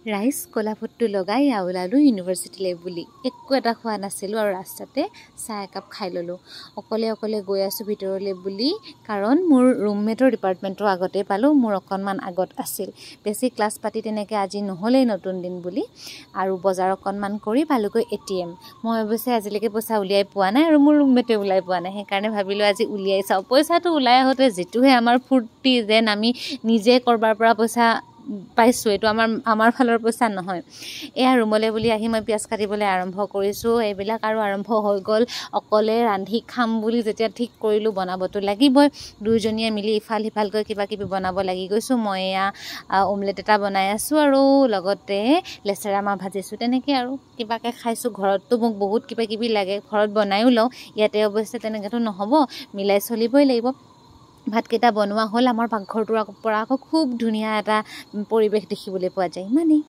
rice কলাফুটটো লগাই ওলালোঁ ইউনিভাৰ্চিটিলৈ বুলি একো এটা খোৱা নাছিলোঁ আৰু ৰাস্তাতে চাহ একাপ খাই ল'লোঁ অকলে অকলে গৈ আছোঁ ভিতৰলৈ বুলি কাৰণ মোৰ ৰুমমেটৰ ডিপাৰ্টমেণ্টৰ আগতে পালোঁ মোৰ অকণমান আগত আছিল বেছি ক্লাছ পাতি তেনেকৈ আজি নহ'লেই নতুন দিন বুলি আৰু বজাৰ অকণমান কৰি পালোগৈ ATM মই অৱশ্যে আজিলৈকে পইচা উলিয়াই পোৱা নাই আৰু মোৰ ৰুমমেটে ওলাই পোৱা নাই সেইকাৰণে ভাবিলোঁ আজি উলিয়াই চাওঁ পইচাটো ওলাই আহোঁতে যিটোহে আমাৰ ফূৰ্তি যেন আমি নিজে কৰবাৰ পৰা পইচা পাইছোঁ এইটো আমাৰ ফালৰ পইচা নহয় এয়া ৰুমলৈ বুলি আহি মই পিয়াজ কাটিবলৈ আৰম্ভ কৰিছোঁ এইবিলাক আৰু আৰম্ভ হৈ গ'ল অকলে ৰান্ধি খাম বুলি যেতিয়া ঠিক কৰিলোঁ বনাবতো লাগিবই দুইজনীয়ে মিলি ইফাল সিফালকৈ কিবা কিবি বনাব লাগি গৈছোঁ মই এয়া অমলেট এটা বনাই আছোঁ আৰু লগতে লেচেৰা মাহ ভাজিছোঁ তেনেকৈ আৰু কিবাকৈ খাইছোঁ ঘৰততো মোক বহুত কিবা কিবি লাগে ঘৰত বনায়ো লওঁ ইয়াতে অৱশ্যে তেনেকৈতো নহ'ব মিলাই চলিবই লাগিব ভাতকেইটা বনোৱা হ'ল আমাৰ পাকঘৰটোৰ পৰা আকৌ খুব ধুনীয়া এটা পৰিৱেশ দেখিবলৈ পোৱা যায় ইমানেই